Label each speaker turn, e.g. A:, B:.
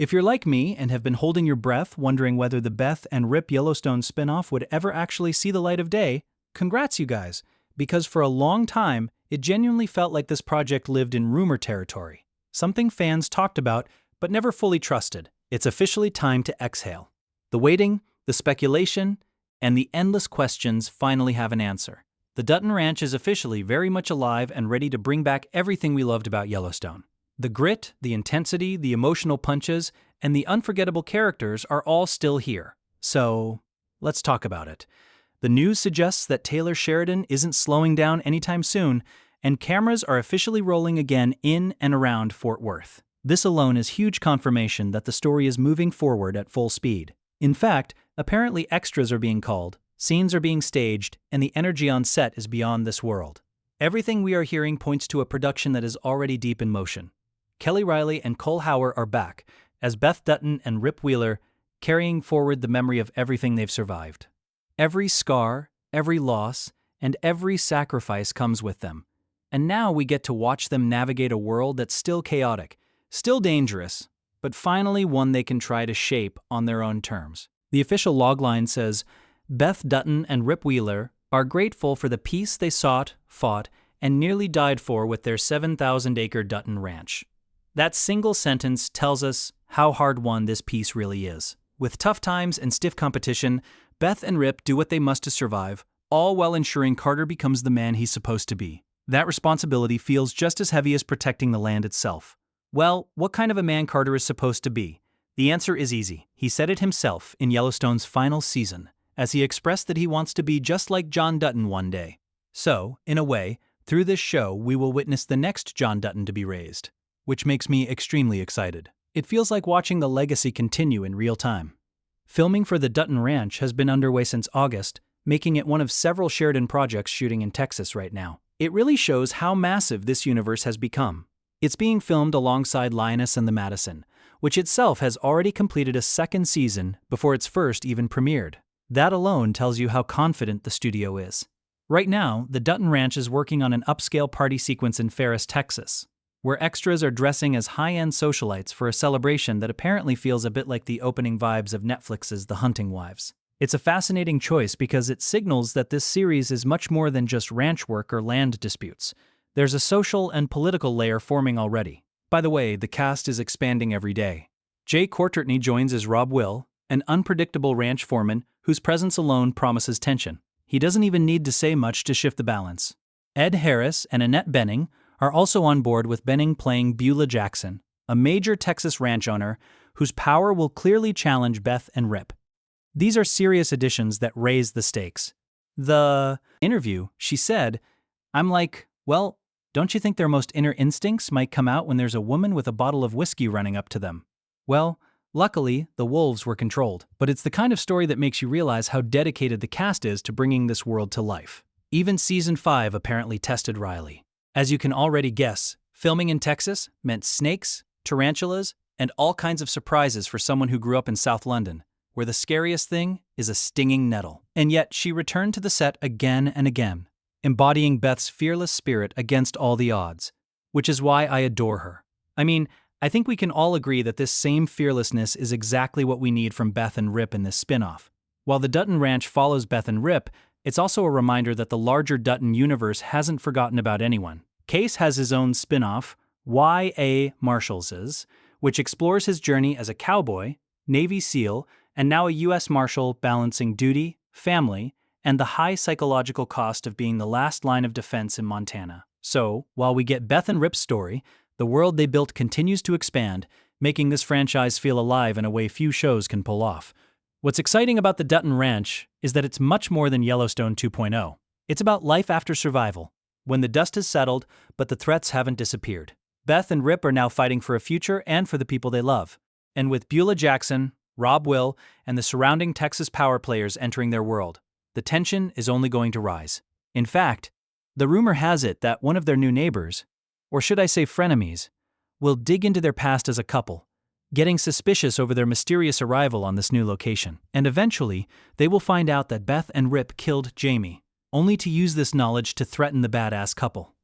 A: If you're like me and have been holding your breath wondering whether the Beth and Rip Yellowstone spinoff would ever actually see the light of day, congrats you guys, because for a long time, it genuinely felt like this project lived in rumor territory. Something fans talked about but never fully trusted. It's officially time to exhale. The waiting, the speculation, and the endless questions finally have an answer. The Dutton Ranch is officially very much alive and ready to bring back everything we loved about Yellowstone. The grit, the intensity, the emotional punches, and the unforgettable characters are all still here. So, let's talk about it. The news suggests that Taylor Sheridan isn't slowing down anytime soon, and cameras are officially rolling again in and around Fort Worth. This alone is huge confirmation that the story is moving forward at full speed. In fact, apparently extras are being called, scenes are being staged, and the energy on set is beyond this world. Everything we are hearing points to a production that is already deep in motion. Kelly Riley and Cole Hauer are back, as Beth Dutton and Rip Wheeler, carrying forward the memory of everything they've survived. Every scar, every loss, and every sacrifice comes with them. And now we get to watch them navigate a world that's still chaotic, still dangerous, but finally one they can try to shape on their own terms. The official logline says, Beth Dutton and Rip Wheeler are grateful for the peace they sought, fought, and nearly died for with their 7,000-acre Dutton Ranch. That single sentence tells us how hard-won this peace really is. With tough times and stiff competition, Beth and Rip do what they must to survive, all while ensuring Carter becomes the man he's supposed to be. That responsibility feels just as heavy as protecting the land itself. Well, what kind of a man Carter is supposed to be? The answer is easy. He said it himself in Yellowstone's final season, as he expressed that he wants to be just like John Dutton one day. So, in a way, through this show, we will witness the next John Dutton to be raised, which makes me extremely excited. It feels like watching the legacy continue in real time. Filming for the Dutton Ranch has been underway since August, making it one of several Sheridan projects shooting in Texas right now. It really shows how massive this universe has become. It's being filmed alongside Lioness and the Madison, which itself has already completed a second season before its first even premiered. That alone tells you how confident the studio is. Right now, the Dutton Ranch is working on an upscale party sequence in Ferris, Texas, where extras are dressing as high-end socialites for a celebration that apparently feels a bit like the opening vibes of Netflix's The Hunting Wives. It's a fascinating choice because it signals that this series is much more than just ranch work or land disputes. There's a social and political layer forming already. By the way, the cast is expanding every day. Jay Courtney joins as Rob Will, an unpredictable ranch foreman whose presence alone promises tension. He doesn't even need to say much to shift the balance. Ed Harris and Annette Benning are also on board, with Benning playing Beulah Jackson, a major Texas ranch owner whose power will clearly challenge Beth and Rip. These are serious additions that raise the stakes. The interview, she said, I'm like, well, don't you think their most inner instincts might come out when there's a woman with a bottle of whiskey running up to them? Well, luckily, the wolves were controlled, but it's the kind of story that makes you realize how dedicated the cast is to bringing this world to life. Even Season 5 apparently tested Riley. As you can already guess, filming in Texas meant snakes, tarantulas, and all kinds of surprises for someone who grew up in South London, where the scariest thing is a stinging nettle. And yet she returned to the set again and again, embodying Beth's fearless spirit against all the odds, which is why I adore her. I mean, I think we can all agree that this same fearlessness is exactly what we need from Beth and Rip in this spin-off. While the Dutton Ranch follows Beth and Rip, it's also a reminder that the larger Dutton universe hasn't forgotten about anyone. Case has his own spin-off, Y.A. Marshall's, which explores his journey as a cowboy, Navy SEAL, and now a U.S. Marshal balancing duty, family, and the high psychological cost of being the last line of defense in Montana. So, while we get Beth and Rip's story, the world they built continues to expand, making this franchise feel alive in a way few shows can pull off. What's exciting about the Dutton Ranch is that it's much more than Yellowstone 2.0. It's about life after survival, when the dust has settled but the threats haven't disappeared. Beth and Rip are now fighting for a future and for the people they love. And with Beulah Jackson, Rob Will, and the surrounding Texas power players entering their world, the tension is only going to rise. In fact, the rumor has it that one of their new neighbors, or should I say frenemies, will dig into their past as a couple, getting suspicious over their mysterious arrival on this new location. And eventually, they will find out that Beth and Rip killed Jamie, only to use this knowledge to threaten the badass couple.